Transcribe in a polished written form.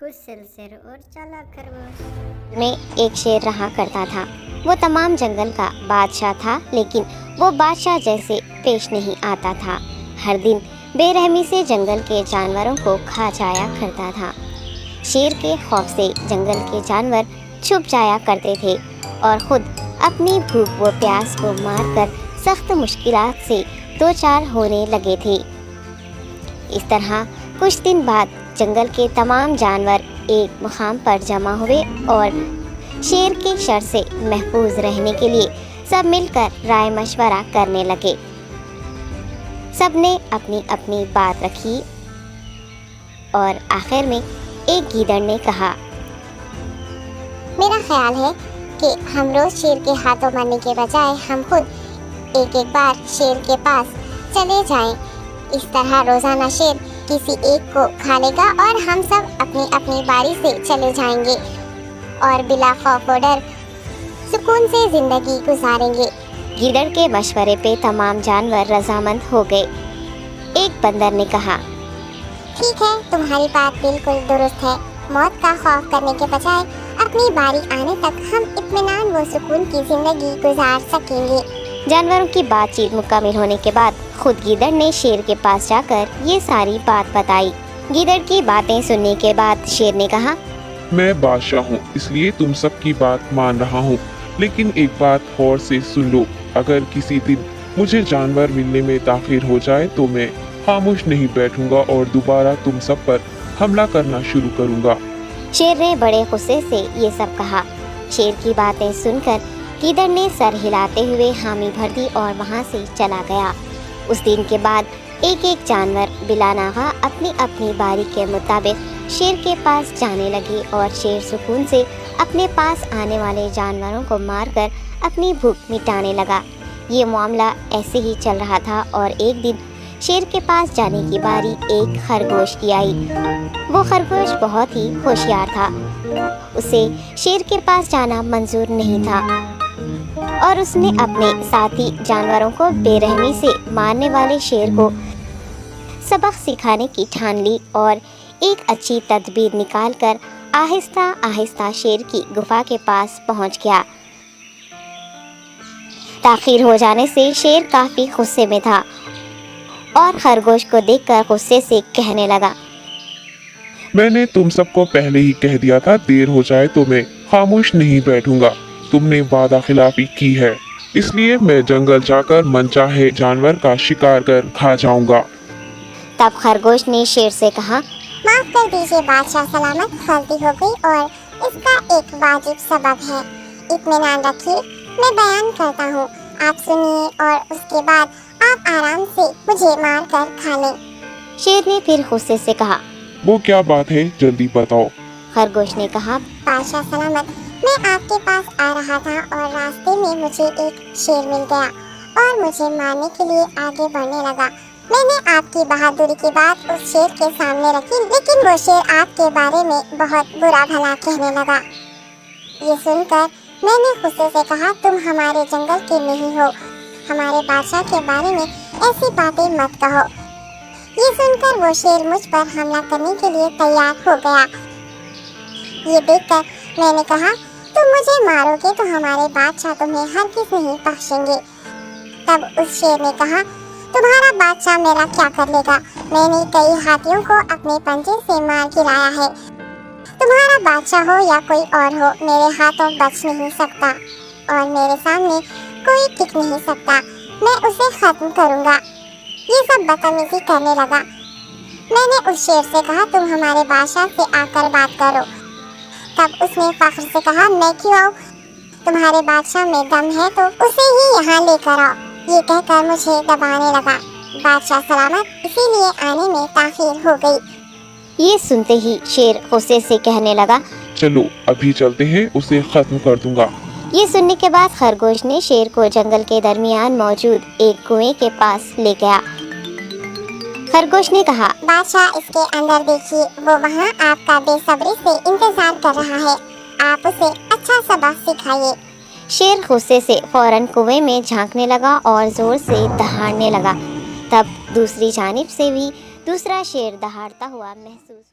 कुशल शेर और चालाक खरगोश में एक शेर रहा करता था। वो तमाम जंगल का बादशाह था, लेकिन वो बादशाह जैसे पेश नहीं आता था। हर दिन बेरहमी से जंगल के जानवरों को खा जाया करता था। शेर के खौफ से जंगल के जानवर छुप जाया करते थे और खुद अपनी भूख व प्यास को मारकर सख्त मुश्किलात से दो चार होने लगे थे। इस तरह कुछ दिन बाद जंगल के तमाम जानवर एक मुकाम पर जमा हुए और शेर के शर से महफूज रहने के लिए सब मिलकर राय मशवरा करने लगे। सब ने अपनी अपनी बात रखी और आखिर में एक गीदड़ ने कहा, मेरा ख्याल है कि हम रोज शेर के हाथों मरने के बजाय हम खुद एक एक बार शेर के पास चले जाएं। इस तरह रोजाना शेर किसी एक को खा लेगा और हम सब अपनी अपनी बारी से चले जाएंगे और बिला खौफ व डर सुकून से जिंदगी गुजारेंगे। गीदड़ के मशवरे पे तमाम जानवर रजामंद हो गए। एक बंदर ने कहा, ठीक है, तुम्हारी बात बिल्कुल दुरुस्त है। मौत का खौफ करने के बजाय अपनी बारी आने तक हम इत्मीनान व सुकून की जिंदगी गुजार सकेंगे। जानवरों की बातचीत मुकम्मल होने के बाद खुद गीदड़ ने शेर के पास जाकर ये सारी बात बताई। गीदड़ की बातें सुनने के बाद शेर ने कहा, मैं बादशाह हूँ, इसलिए तुम सबकी बात मान रहा हूँ, लेकिन एक बात गौर से सुन लो। अगर किसी दिन मुझे जानवर मिलने में ताखिर हो जाए तो मैं खामोश नहीं बैठूंगा और दोबारा तुम सब पर हमला करना शुरू करूंगा। शेर ने बड़े गुस्से से ये सब कहा। शेर की बातें सुनकर गीदड़ ने सर हिलाते हुए हामी भर दी और वहाँ से चला गया। उस दिन के बाद एक एक जानवर बिलानागा अपनी अपनी बारी के मुताबिक शेर के पास जाने लगी और शेर सुकून से अपने पास आने वाले जानवरों को मारकर अपनी भूख मिटाने लगा। ये मामला ऐसे ही चल रहा था और एक दिन शेर के पास जाने की बारी एक खरगोश की आई। वो खरगोश बहुत ही होशियार था। उसे शेर के पास जाना मंजूर नहीं था और उसने अपने साथी जानवरों को बेरहमी से मारने वाले शेर को सबक सिखाने की ठान ली और एक अच्छी तदबीर निकालकर आहिस्ता आहिस्ता शेर की गुफा के पास पहुंच गया। ताखिर हो जाने से शेर काफी गुस्से में था और खरगोश को देखकर गुस्से से कहने लगा, मैंने तुम सबको पहले ही कह दिया था, देर हो जाए तो मैं खामोश नहीं बैठूंगा। तुमने वादा खिलाफी की है, इसलिए मैं जंगल जाकर मनचाहे जानवर का शिकार कर खा जाऊंगा। तब खरगोश ने शेर से कहा, माफ कर दीजिए बादशाह, सलामत, गलती हो गई और इसका एक वाजिब सबब है। इत्मीनान रखिए, मैं बयान करता हूँ, आप सुनिए और उसके बाद आप आराम से मुझे मार कर खा लें। शेर ने फिर गुस्से से कहा, वो क्या बात है, जल्दी बताओ। खरगोश ने कहा, बादशाह सलामत, मैं आपके पास आ रहा था और रास्ते में मुझे एक शेर मिल गया और मुझे मारने के लिए आगे बढ़ने लगा। मैंने आपकी बहादुरी की बात उस शेर के सामने रखी, लेकिन वो शेर आपके बारे में बहुत बुरा भला कहने लगा। ये सुनकर मैंने गुस्से से कहा, तुम हमारे जंगल के नहीं हो, हमारे बादशाह के बारे में ऐसी बातें मत कहो। ये सुनकर वो शेर मुझ पर हमला करने के लिए तैयार हो गया। ये देखकर मैंने कहा, तुम मुझे मारोगे तो हमारे बादशाह तुम्हें हरगिज़ नहीं बख्शेंगे। तब उस शेर ने कहा, तुम्हारा बादशाह मेरा क्या कर लेगा? मैंने कई हाथियों को अपने पंजे से मार गिराया है। तुम्हारा बादशाह हो या कोई और हो, मेरे हाथों बच नहीं सकता और मेरे सामने कोई टिक नहीं सकता। मैं उसे खत्म करूंगा। ये सब बदतमीजी करने लगा। मैंने उस शेर से कहा, तुम हमारे बादशाह से आकर बात करो। तब उसने फख्र से कहा, मैं क्यों आऊँ? तुम्हारे बादशाह में दम है तो उसे ही यहाँ लेकर आओ। ये कहकर मुझे दबाने लगा। बादशाह सलामत, इसीलिए आने में ताखिर हो गई। ये सुनते ही शेर गुस्से से कहने लगा, चलो अभी चलते हैं, उसे खत्म कर दूंगा। ये सुनने के बाद खरगोश ने शेर को जंगल के दरमियान मौजूद एक कुएं के पास ले गया। खरगोश ने कहा, बादशाह, इसके अंदर देखिए, वो वहाँ आपका बेसब्री से इंतजार कर रहा है। आप उसे अच्छा सबक सिखाइए। शेर गुस्से से फौरन कुएं में झांकने लगा और जोर से दहाड़ने लगा। तब दूसरी जानिब से भी दूसरा शेर दहाड़ता हुआ महसूस